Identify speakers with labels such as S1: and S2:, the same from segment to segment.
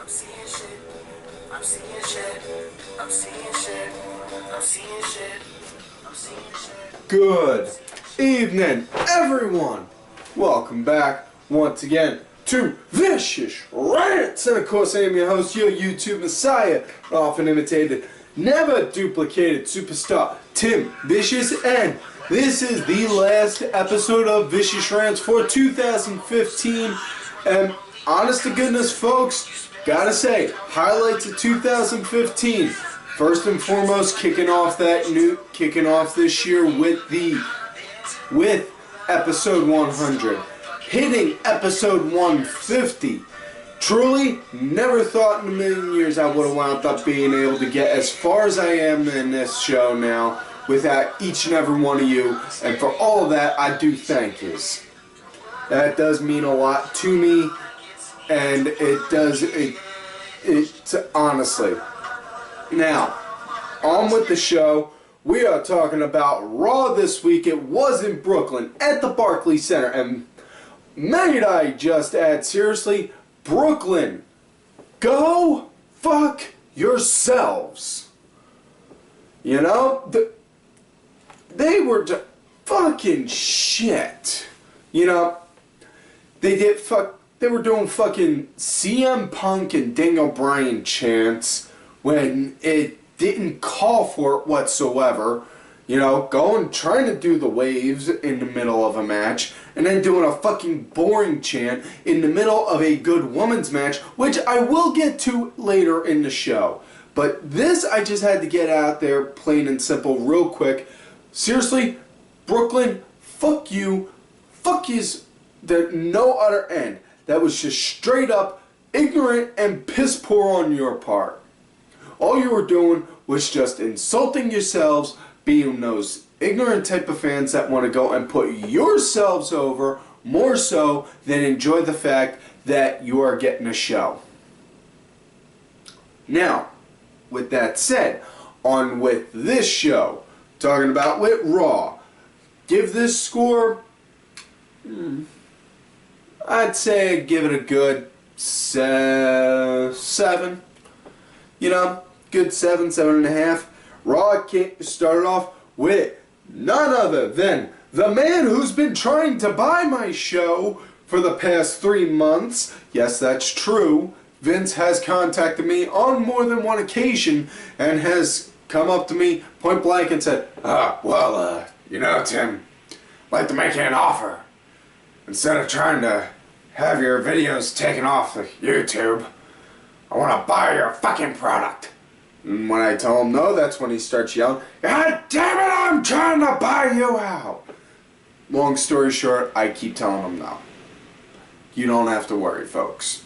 S1: seeing shit. I'm seeing shit. I'm seeing shit. I'm seeing shit. I'm seeing shit.
S2: Good evening, everyone. Welcome back once again to Vicious Rants. And of course, I am your host, your YouTube messiah, often imitated, never duplicated superstar, Tim Vicious. And this is the last episode of Vicious Rants for 2015. And honest to goodness, folks, gotta say, highlights of 2015. First and foremost, kicking off this year with episode 100, hitting episode 150. Truly, never thought in a million years I would have wound up being able to get as far as I am in this show now without each and every one of you, and for all of that, I do thank yous. That does mean a lot to me, and it's honestly. Now, on with the show. We are talking about Raw this week. It was in Brooklyn at the Barclays Center, and might I just add, seriously, Brooklyn, go fuck yourselves. You know, they were fucking shit. You know, they were doing fucking CM Punk and Daniel Bryan chants when it didn't call for it whatsoever. You know, trying to do the waves in the middle of a match, and then doing a fucking boring chant in the middle of a good women's match, which I will get to later in the show. But this I just had to get out there, plain and simple, real quick. Seriously, Brooklyn, fuck you. Fuck yous. There's no other end. That was just straight up ignorant and piss poor on your part. All you were doing was just insulting yourselves, being those ignorant type of fans that want to go and put yourselves over more so than enjoy the fact that you are getting a show. Now, with that said, on with this show, talking about with Raw. Give this score, I'd say give it a good 7. You know, good 7.5. Raw started off with none other than the man who's been trying to buy my show for the past 3 months. Yes, that's true. Vince has contacted me on more than one occasion and has come up to me point blank and said, you know, Tim, I'd like to make you an offer. Instead of trying to have your videos taken off of YouTube, I want to buy your fucking product. And when I tell him no, that's when he starts yelling, God damn it, I'm trying to buy you out. Long story short, I keep telling him no. You don't have to worry, folks.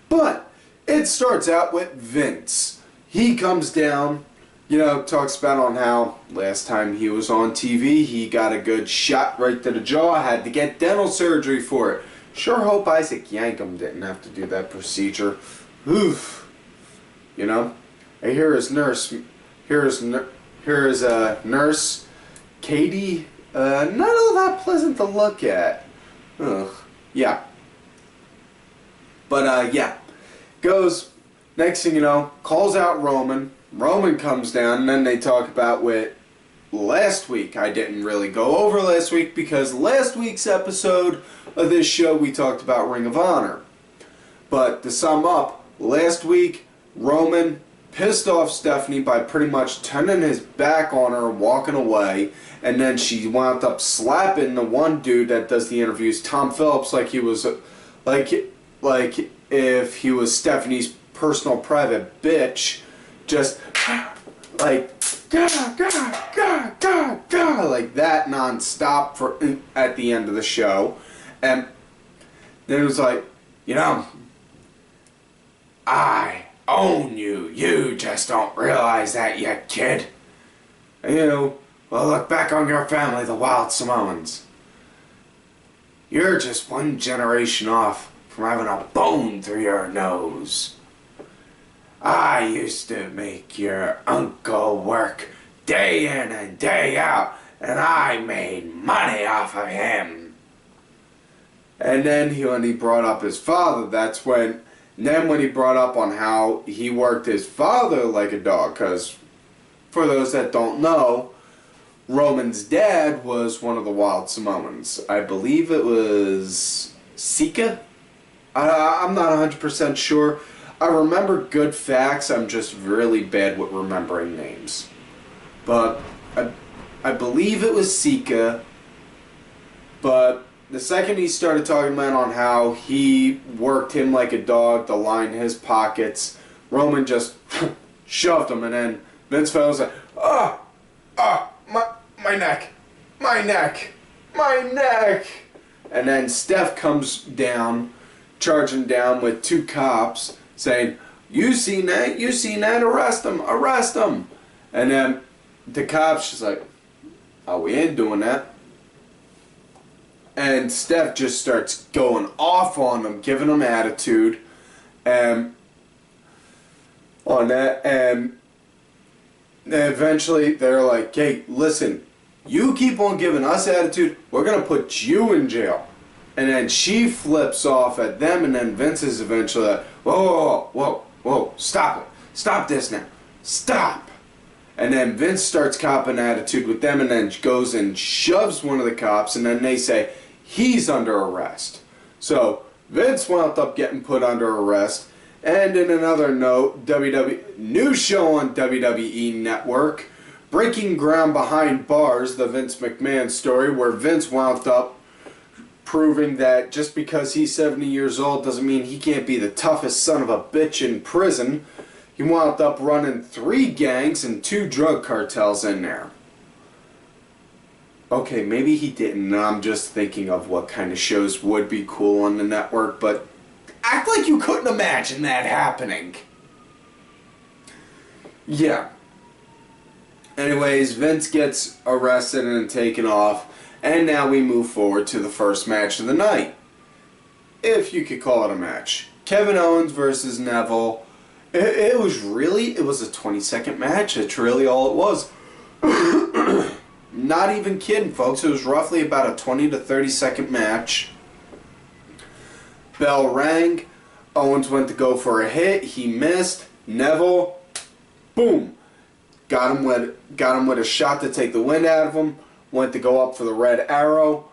S2: But it starts out with Vince. He comes down, you know, talks about on how last time he was on TV, he got a good shot right to the jaw, had to get dental surgery for it. Sure hope Isaac Yankem didn't have to do that procedure. Oof. You know? I hear his nurse, nurse, Katie, not all that pleasant to look at. Ugh. Yeah. But, yeah. Goes, next thing you know, calls out Roman. Roman comes down, and then they talk about with last week. I didn't really go over last week because last week's episode of this show we talked about Ring of Honor. But to sum up, last week Roman pissed off Stephanie by pretty much turning his back on her, walking away, and then she wound up slapping the one dude that does the interviews, Tom Phillips, like he was like if he was Stephanie's personal private bitch, just like God, like that non-stop for at the end of the show. And then it was like, you know, I own you. You just don't realize that yet, kid. And, you know, well, look back on your family, the Wild Samoans. You're just one generation off from having a bone through your nose. I used to make your uncle work day in and day out, and I made money off of him. And then when he brought up his father, that's when And then when he brought up on how he worked his father like a dog, because for those that don't know, Roman's dad was one of the Wild Samoans. I believe it was Sika? I'm not 100% sure. I remember good facts, I'm just really bad with remembering names. But I believe it was Sika, but the second he started talking about on how he worked him like a dog to line his pockets, Roman just shoved him, and then Vince was like, my neck, my neck, my neck. And then Steph comes down, charging down with 2 cops, saying, you seen that, arrest him, arrest him. And then the cops just like, oh, we ain't doing that. And Steph just starts going off on them, giving them attitude, and on that, and eventually they're like, hey, listen, you keep on giving us attitude, we're going to put you in jail. And then she flips off at them, and then Vince is eventually like, whoa, stop it. Stop this now. Stop. And then Vince starts copping attitude with them, and then goes and shoves one of the cops, and then they say he's under arrest. So Vince wound up getting put under arrest. And in another note, new show on WWE Network, Breaking Ground Behind Bars, the Vince McMahon story, where Vince wound up proving that just because he's 70 years old doesn't mean he can't be the toughest son of a bitch in prison. He wound up running 3 gangs and 2 drug cartels in there. Okay, maybe he didn't. I'm just thinking of what kind of shows would be cool on the network, but act like you couldn't imagine that happening. Yeah. Anyways, Vince gets arrested and taken off, and now we move forward to the first match of the night. If you could call it a match. Kevin Owens versus Neville. It was a 20-second match. That's really all it was. Not even kidding, folks. It was roughly about a 20 to 30-second match. Bell rang. Owens went to go for a hit. He missed. Neville, boom, got him with a shot to take the wind out of him. Went to go up for the red arrow.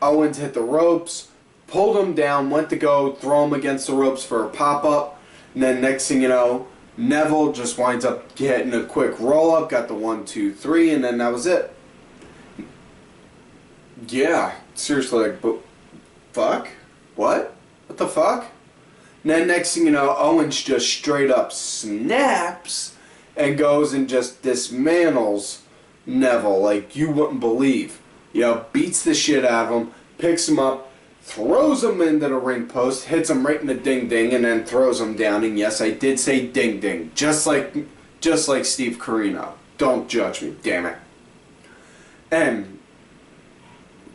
S2: Owens hit the ropes, pulled him down, went to go throw him against the ropes for a pop-up. And then next thing you know, Neville just winds up getting a quick roll-up, got the 1, 2, 3, and then that was it. Yeah, seriously, like, but fuck? What? What the fuck? And then next thing you know, Owens just straight up snaps and goes and just dismantles Neville like you wouldn't believe. You know, beats the shit out of him, picks him up, throws him into the ring post, hits him right in the ding-ding, and then throws him down. And yes, I did say ding-ding, just like Steve Corino. Don't judge me, damn it. And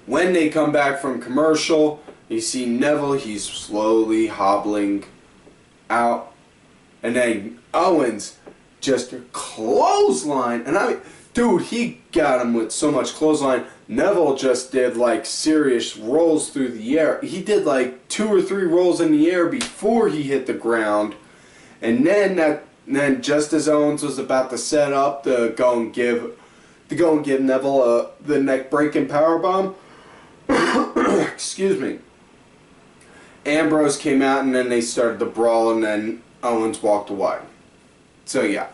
S2: when they come back from commercial, you see Neville, he's slowly hobbling out. And then Owens just clothesline. And I mean, dude, he got him with so much clothesline. Neville just did like serious rolls through the air. He did like 2 or 3 rolls in the air before he hit the ground. And then just as Owens was about to set up to go and give Neville the neck-breaking powerbomb, excuse me, Ambrose came out, and then they started to brawl, and then Owens walked away. So yeah.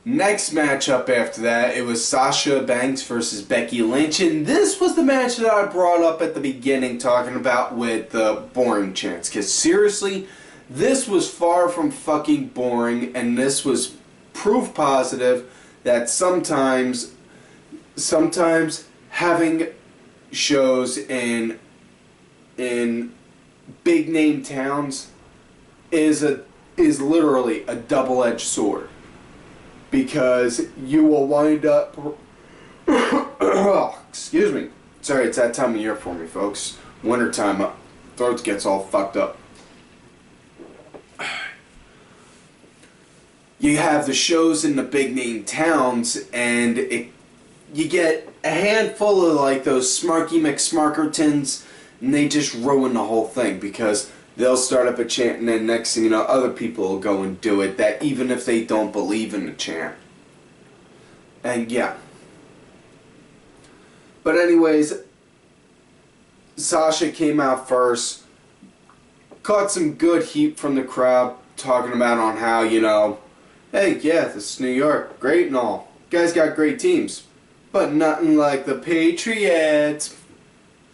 S2: Next matchup after that, it was Sasha Banks versus Becky Lynch, and this was the match that I brought up at the beginning talking about with the boring chants, because seriously, this was far from fucking boring, and this was proof positive that sometimes having shows in big name towns is literally a double-edged sword, because you will wind up excuse me, sorry, it's that time of year for me, folks. Wintertime, throat gets all fucked up. You have the shows in the big name towns, and you get a handful of like those Smarky McSmarkertons and they just ruin the whole thing because they'll start up a chant and then next thing you know, other people will go and do it, that even if they don't believe in the chant. And yeah. But anyways, Sasha came out first, caught some good heat from the crowd, talking about on how, you know, hey, yeah, this is New York, great and all. You guys got great teams, but nothing like the Patriots.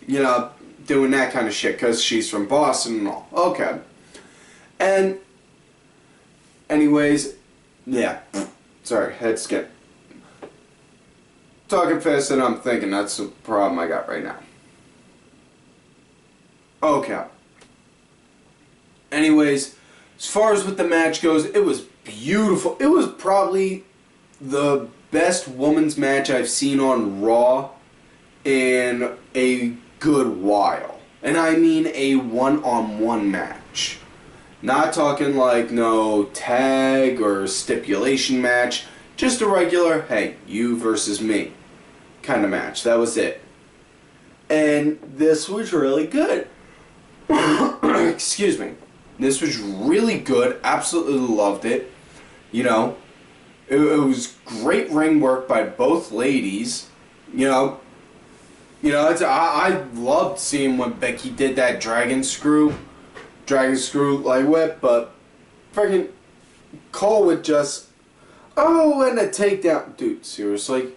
S2: You know, doing that kind of shit because she's from Boston and all. Okay. And anyways, yeah. Sorry, head skip. Talking faster than I'm thinking. That's the problem I got right now. Okay. Anyways, as far as what the match goes, it was beautiful. It was probably the best women's match I've seen on Raw in a good while. And I mean a one-on-one match. Not talking like no tag or stipulation match. Just a regular, hey, you versus me kind of match. That was it. And this was really good. Excuse me. This was really good. Absolutely loved it. You know, it was great ring work by both ladies. You know, I loved seeing when Becky did that dragon screw light whip, but freaking Cole would just, oh, and a takedown. Dude, seriously?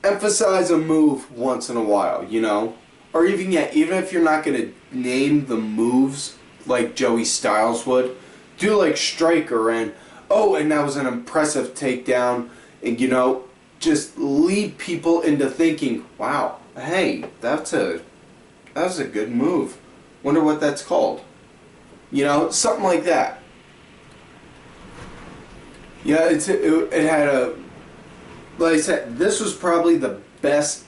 S2: Emphasize a move once in a while, you know? Or even if you're not going to name the moves like Joey Styles would, do like Striker and, oh, and that was an impressive takedown, and you know, just lead people into thinking, wow, hey, that was a good move. Wonder what that's called. You know, something like that. Yeah, it had a, like I said, this was probably the best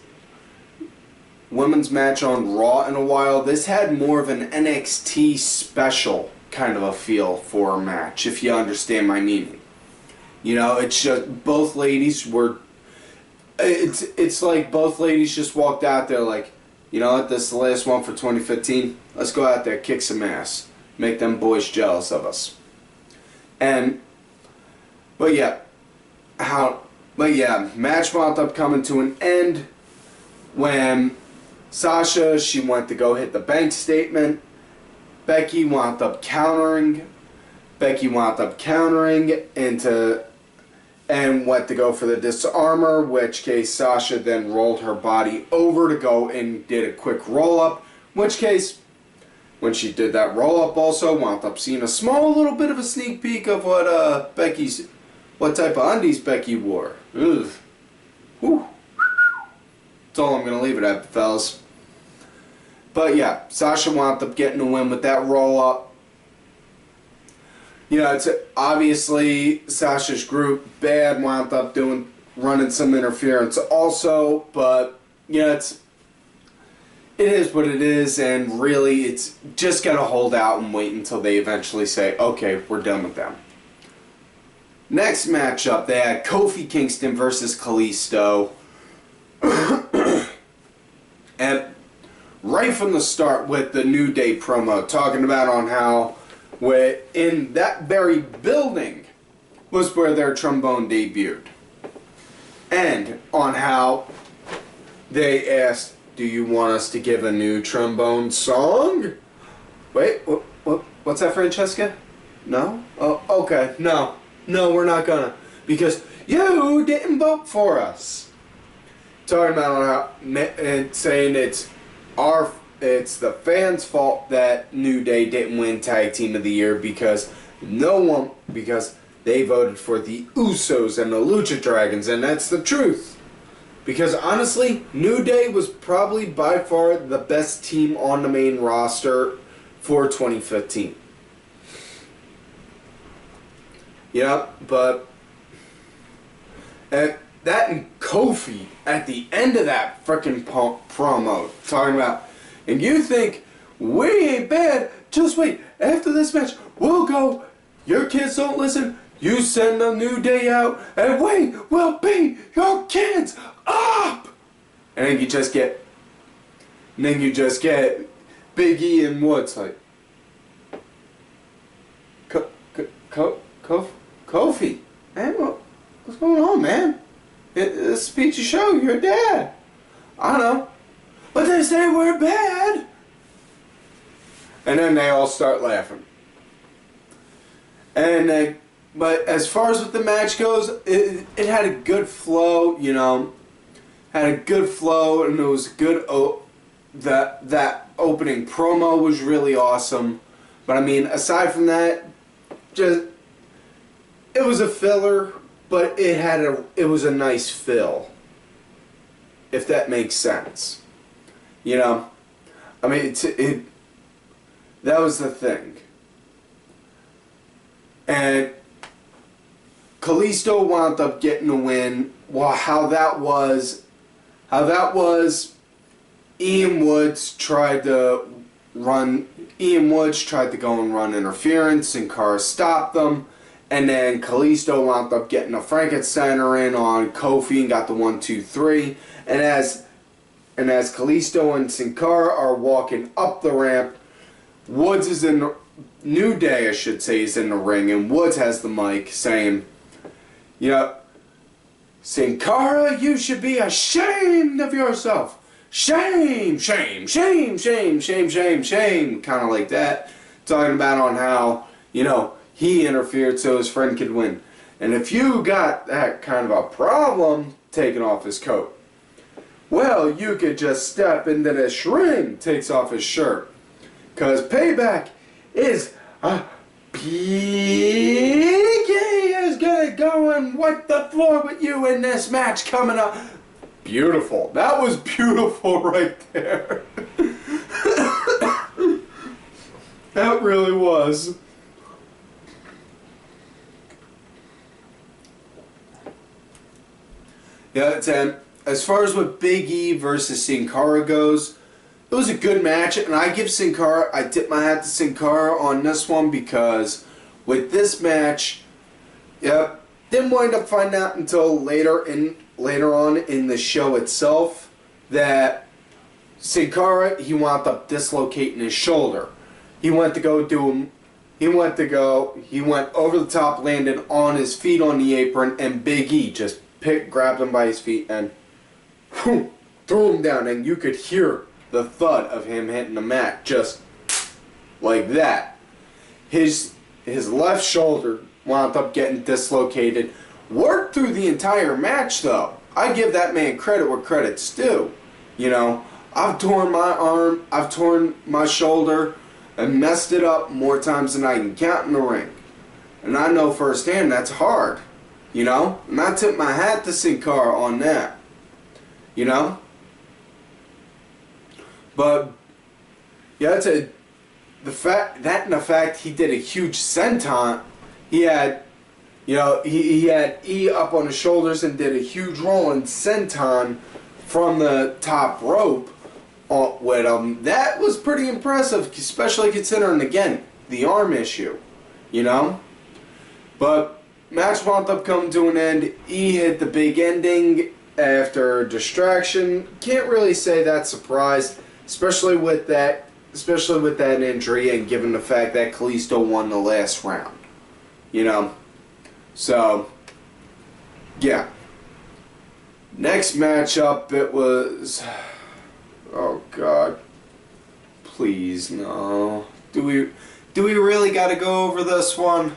S2: women's match on Raw in a while. This had more of an NXT special kind of a feel for a match, if you understand my meaning. You know, it's just both ladies were, it's like both ladies just walked out there like, you know what, this is the last one for 2015. Let's go out there, kick some ass. Make them boys jealous of us. And, but yeah, match wound up coming to an end when Sasha, she went to go hit the bank statement. Becky wound up countering into, and went to go for the disarmor, which case Sasha then rolled her body over to go and did a quick roll-up, which case, when she did that roll-up also, wound up seeing a small little bit of a sneak peek of what what type of undies Becky wore. Ugh. Whew. That's all I'm going to leave it at, fellas. But yeah, Sasha wound up getting the win with that roll-up. You know, it's obviously Sasha's group bad, wound up running some interference also, but you know, it is what it is, and really it's just gotta hold out and wait until they eventually say, okay, we're done with them. Next matchup, they had Kofi Kingston versus Kalisto. And right from the start with the New Day promo, talking about on how in that very building was where their trombone debuted. And on how they asked, do you want us to give a new trombone song? Wait, what's that, Francesca? No? Oh, okay, no, we're not gonna, because you didn't vote for us. Talking about on how, and saying it's the fans' fault that New Day didn't win Tag Team of the Year because they voted for the Usos and the Lucha Dragons, and that's the truth. Because honestly, New Day was probably by far the best team on the main roster for 2015. Yeah, but that and Kofi at the end of that frickin' promo talking about, and you think we ain't bad, just wait, after this match we'll go, your kids don't listen, you send a New Day out and we will beat your kids up, and then you just get And then you just get Big E and Woods like, Kofi, man, what's going on, man? It's a peachy show. You're a dad. I know, but they say we're bad. And then they all start laughing. And they, but as far as what the match goes, it had a good flow, you know. Had a good flow, and it was good. That opening promo was really awesome. But I mean, aside from that, just it was a filler, but it was a nice fill. If that makes sense, you know. I mean, that was the thing. And Kalisto wound up getting the win. Well, how that was, Ian Woods tried to go and run interference. Sin Cara stopped them. And then Kalisto wound up getting a Frankensteiner in on Kofi and got the 1, 2, 3. And as Kalisto and Sin Cara are walking up the ramp, Woods is in the New Day, I should say, is in the ring, and Woods has the mic saying, you know, Sin Cara, you should be ashamed of yourself. Shame, shame, shame, shame, shame, shame, shame. Kind of like that. Talking about on how, you know, he interfered so his friend could win. And if you got that kind of a problem taking off his coat, well, you could just step into this ring, takes off his shirt. Because Payback is Big E is going to go and wipe the floor with you in this match coming up. Beautiful. That was beautiful right there. That really was. Yeah, and as far as what Big E versus Sin Cara goes, it was a good match, and I tip my hat to Sin Cara on this one because with this match, yep, didn't wind up finding out until later on in the show itself that Sin Cara, he wound up dislocating his shoulder. He went over the top, landed on his feet on the apron, and Big E just grabbed him by his feet and whew, threw him down, and you could hear the thud of him hitting the mat just like that. His left shoulder wound up getting dislocated. Worked through the entire match though. I give that man credit where credit's due. You know, I've torn my arm, I've torn my shoulder, and messed it up more times than I can count in the ring. And I know firsthand that's hard. You know? And I tip my hat to Sin Cara on that. You know? But yeah, the fact he did a huge senton. He had, you know, he had E up on his shoulders and did a huge rolling senton from the top rope with him. That was pretty impressive, especially considering again the arm issue, you know. But match wound up coming to an end. E hit the big ending after distraction. Can't really say that surprised. Especially with that injury, and given the fact that Kalisto won the last round, you know. So, yeah. Next matchup, it was. Oh God, please no. Do we really got to go over this one?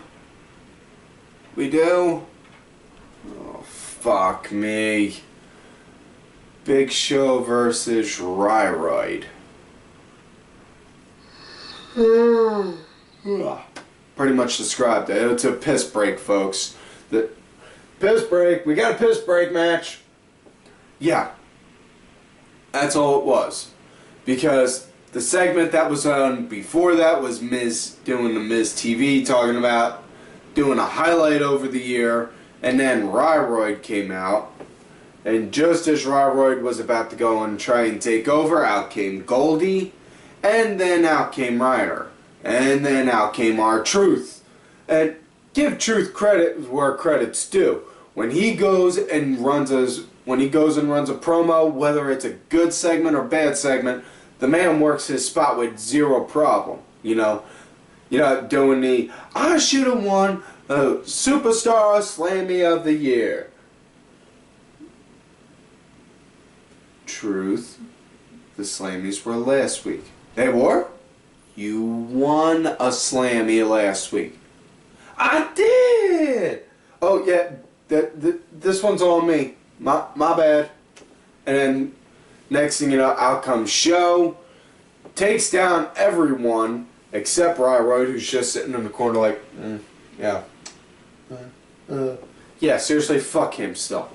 S2: We do. Oh fuck me. Big Show versus Ryback. Pretty much described it. It's a piss break, folks. The piss break. We got a piss break match. Yeah. That's all it was. Because the segment that was on before that was Miz doing the Miz TV, talking about doing a highlight over the year. And then Ryback came out. And just as Ryback was about to go and try and take over, out came Goldie, and then out came Ryder, and then out came R-Truth. And give Truth credit where credit's due. When he goes and runs a promo, whether it's a good segment or bad segment, the man works his spot with zero problem. You know, doing the I should have won a Superstar Slammy of the Year. Truth, the Slammies were last week. They were? You won a Slammy last week. I did! Oh yeah, this one's on me. My bad. And then next thing you know, out comes Show, takes down everyone except Ryback, who's just sitting in the corner like, yeah. Yeah, seriously, fuck him still.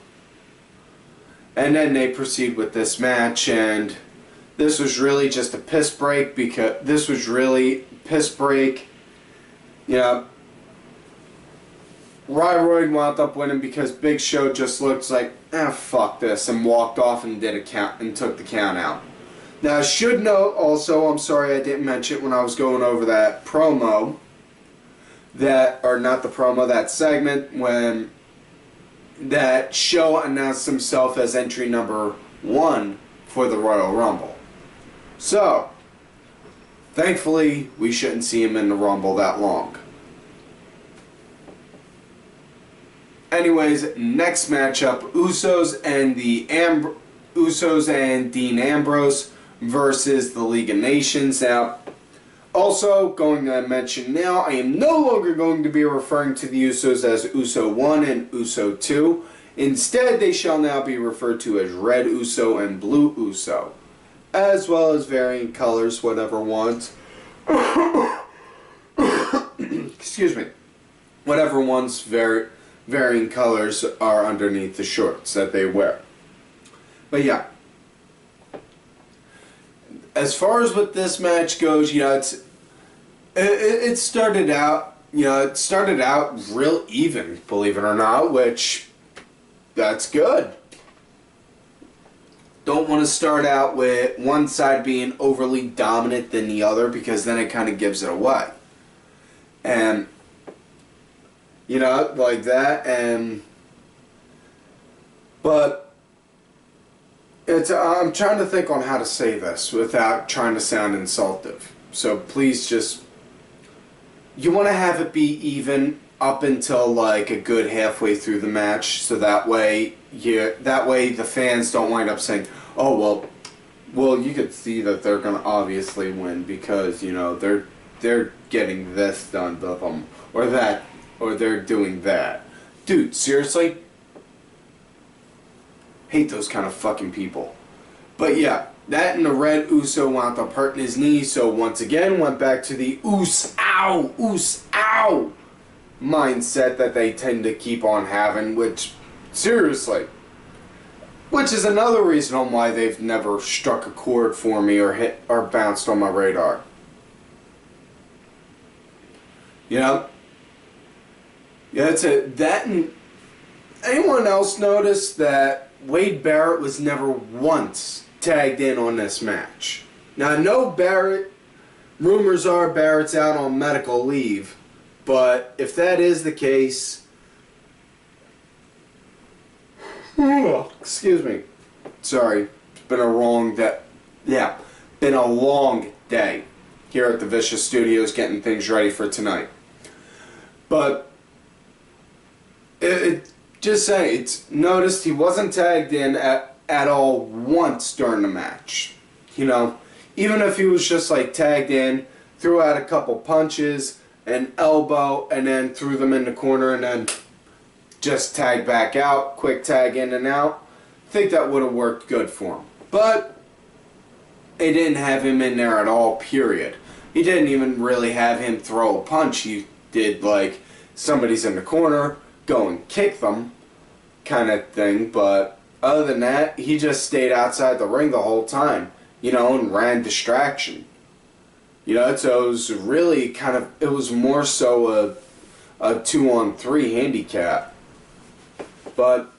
S2: And then they proceed with this match, and this was really just a piss break because you know, Ryback wound up winning because Big Show just looked like, fuck this, and walked off and did a count and took the count out. Now I should note also, I'm sorry I didn't mention it when I was going over that promo, that segment when that Show announced himself as entry number 1 for the Royal Rumble. So, thankfully, we shouldn't see him in the Rumble that long. Anyways, next matchup, Usos and Dean Ambrose versus the League of Nations. Now, also going to mention now, I am no longer going to be referring to the Usos as Uso 1 and Uso 2. Instead, they shall now be referred to as Red Uso and Blue Uso, as well as varying colors, whatever ones. Excuse me. Whatever ones varying colors are underneath the shorts that they wear. But yeah. As far as what this match goes, you know, it started out, you know, it started out real even, believe it or not, which that's good. Don't want to start out with one side being overly dominant than the other because then it kind of gives it away. And you know, like that, but I'm trying to think on how to say this without trying to sound insultive. So please just, you want to have it be even up until like a good halfway through the match, so that way the fans don't wind up saying, oh well you could see that they're gonna obviously win because, you know, they're getting this done to them or that, or they're doing that. Dude, seriously? Hate those kind of fucking people. But yeah, that and the Red Uso wound up hurting his knee, so once again went back to the ow mindset that they tend to keep on having, which, seriously, which is another reason on why they've never struck a chord for me or hit or bounced on my radar. You know? Yeah, that's it. That and anyone else notice that Wade Barrett was never once tagged in on this match? Now I know Barrett, rumors are Barrett's out on medical leave, but if that is the case, excuse me, sorry, it's been a long day. Yeah, been a long day here at the Vicious Studios getting things ready for tonight. But just say, it's noticed he wasn't tagged in at all once during the match. You know, even if he was just like tagged in, threw out a couple punches, an elbow, and then threw them in the corner and then just tagged back out, quick tag in and out, I think that would have worked good for him. But they didn't have him in there at all, period. He didn't even really have him throw a punch. He did like, somebody's in the corner, go and kick them kind of thing, but other than that, he just stayed outside the ring the whole time, you know, and ran distraction. You know, so it was really kind of, it was more so a 2-on-3 handicap. But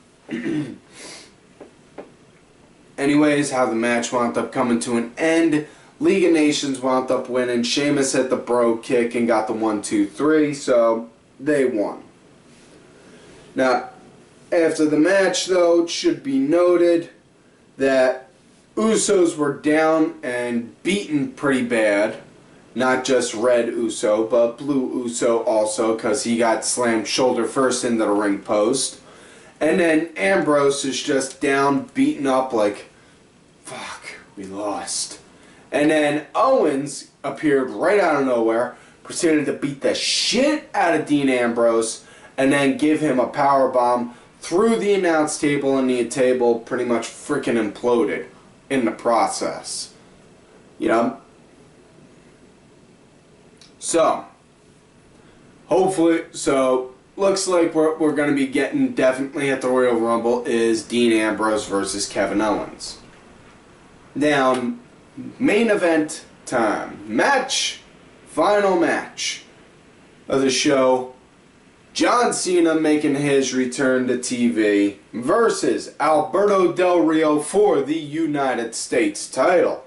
S2: anyways, how the match wound up coming to an end, League of Nations wound up winning. Sheamus hit the bro kick and got the 1-2-3, so they won. Now, after the match, though, it should be noted that Usos were down and beaten pretty bad. Not just Red Uso, but Blue Uso also, because he got slammed shoulder first into the ring post. And then Ambrose is just down, beaten up like, fuck, we lost. And then Owens appeared right out of nowhere, proceeded to beat the shit out of Dean Ambrose, and then give him a powerbomb through the announce table, and the table pretty much freaking imploded in the process. You know? So, hopefully, looks like we're going to be getting definitely at the Royal Rumble is Dean Ambrose versus Kevin Owens. Now, main event time. Final match of the show. John Cena making his return to TV versus Alberto Del Rio for the United States title.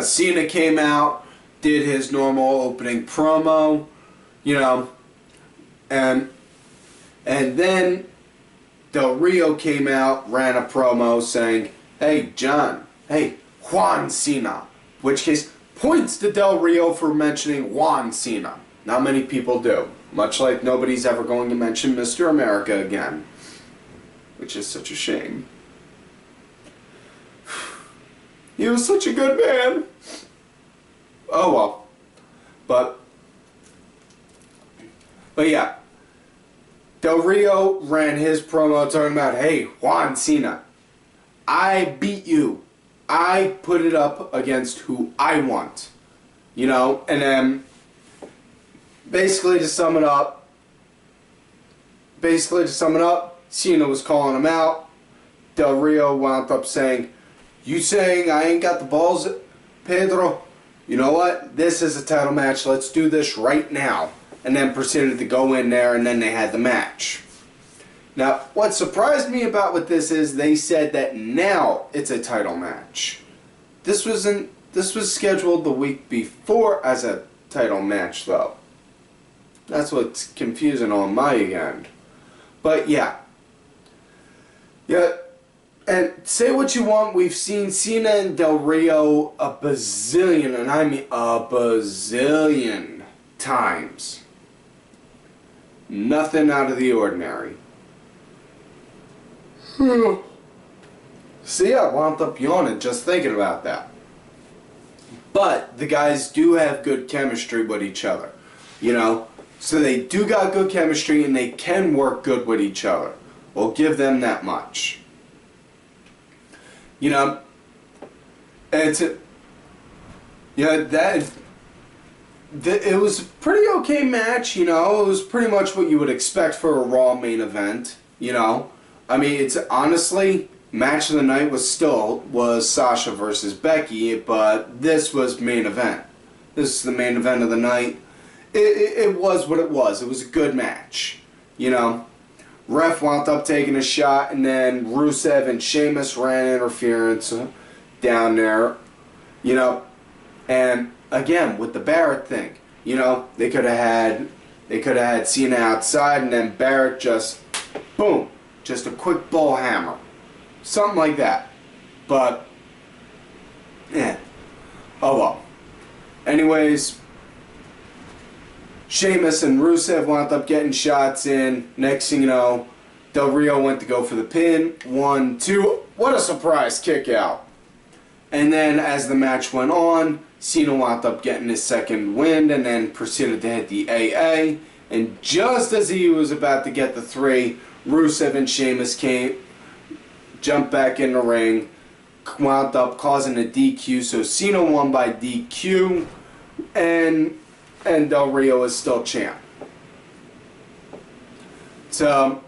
S2: Cena came out, did his normal opening promo, you know, and then Del Rio came out, ran a promo saying, hey, John, hey, Juan Cena, which case points to Del Rio for mentioning Juan Cena. Not many people do, much like nobody's ever going to mention Mr. America again, which is such a shame. He was such a good man. Oh well. But yeah. Del Rio ran his promo talking about, hey, Juan Cena, I beat you. I put it up against who I want. You know, and then basically to sum it up, Cena was calling him out. Del Rio wound up saying, you saying I ain't got the balls, Pedro? You know what? This is a title match. Let's do this right now. And then proceeded to go in there, and then they had the match. Now, what surprised me about what this is, they said that now it's a title match. This was scheduled the week before as a title match, though. That's what's confusing on my end. But yeah. Yeah. And say what you want, we've seen Cena and Del Rio a bazillion, and I mean a bazillion times. Nothing out of the ordinary. See, I wound up yawning just thinking about that. But the guys do have good chemistry with each other, you know? So they do got good chemistry, and they can work good with each other. We'll give them that much. You know, it was a pretty okay match, you know. It was pretty much what you would expect for a Raw main event, you know. I mean, it's honestly, match of the night was Sasha versus Becky, but this was main event. This is the main event of the night. It was what it was. It was a good match, you know. Ref wound up taking a shot, and then Rusev and Sheamus ran interference down there, you know. And again, with the Barrett thing, you know, they could have had Cena outside, and then Barrett just, boom, just a quick bull hammer, something like that. But, yeah, oh well. Anyways, Sheamus and Rusev wound up getting shots in. Next thing you know, Del Rio went to go for the pin. 1, 2. What a surprise kick out. And then as the match went on, Cena wound up getting his second wind and then proceeded to hit the AA. And just as he was about to get the 3, Rusev and Sheamus jumped back in the ring, wound up causing a DQ. So Cena won by DQ, and Del Rio is still champ. So,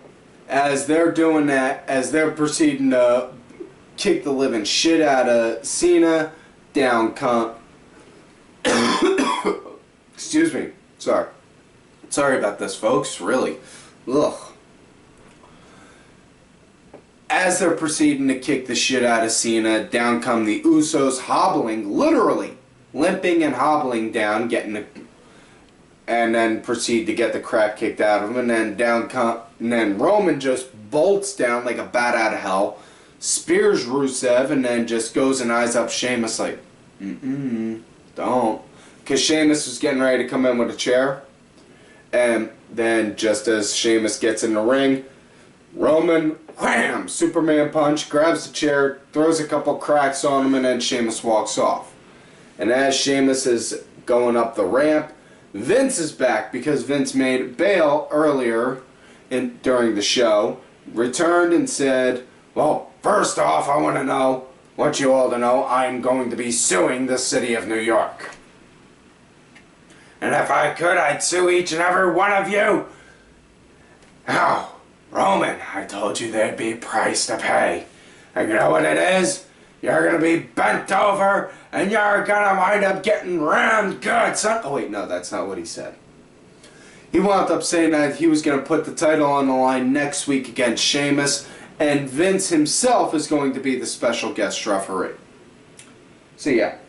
S2: as they're doing that, as they're proceeding to kick the living shit out of Cena, down come... Excuse me. Sorry about this, folks. Really. Ugh. As they're proceeding to kick the shit out of Cena, down come the Usos, hobbling, literally, limping and hobbling down, getting and then proceed to get the crap kicked out of him, and then Roman just bolts down like a bat out of hell, spears Rusev, and then just goes and eyes up Sheamus like, don't. Because Sheamus was getting ready to come in with a chair. And then just as Sheamus gets in the ring, Roman, wham, Superman punch, grabs the chair, throws a couple cracks on him, and then Sheamus walks off. And as Sheamus is going up the ramp, Vince is back because Vince made bail earlier during the show, returned and said, well, first off, I want you all to know I'm going to be suing the city of New York. And if I could, I'd sue each and every one of you. Oh, Roman, I told you there'd be a price to pay. And you know what it is? You're going to be bent over, and you're going to wind up getting rammed good, son. Oh, wait, no, that's not what he said. He wound up saying that he was going to put the title on the line next week against Sheamus, and Vince himself is going to be the special guest referee. So, yeah.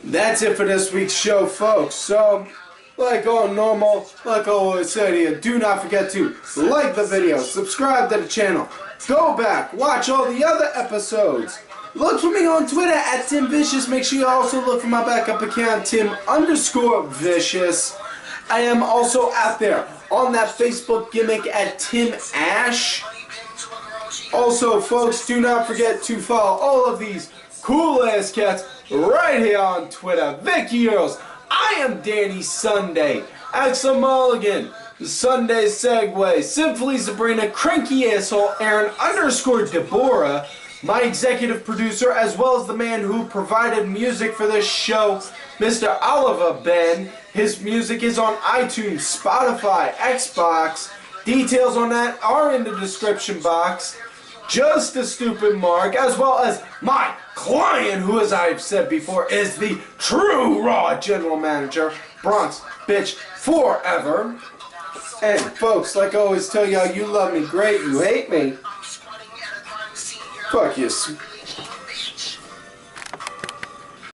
S2: That's it for this week's show, folks. So, like all normal, like I always say to you, do not forget to like the video, subscribe to the channel, go back, watch all the other episodes. Look for me on Twitter at Tim Vicious. Make sure you also look for my backup account, Tim_Vicious. I am also out there on that Facebook gimmick at Tim Ash. Also, folks, do not forget to follow all of these cool-ass cats right here on Twitter. Vicky Earls, I am Danny Sunday, Axel Mulligan, Sunday Segway, Simply Sabrina, Cranky Asshole, Aaron_Deborah, my executive producer, as well as the man who provided music for this show, Mr. Oliver Ben. His music is on iTunes, Spotify, Xbox. Details on that are in the description box. Just a Stupid Mark, as well as my client, who, as I've said before, is the true Raw General Manager, Bronx Bitch Forever. And folks, like I always tell y'all, you love me great, you hate me. Fuck you.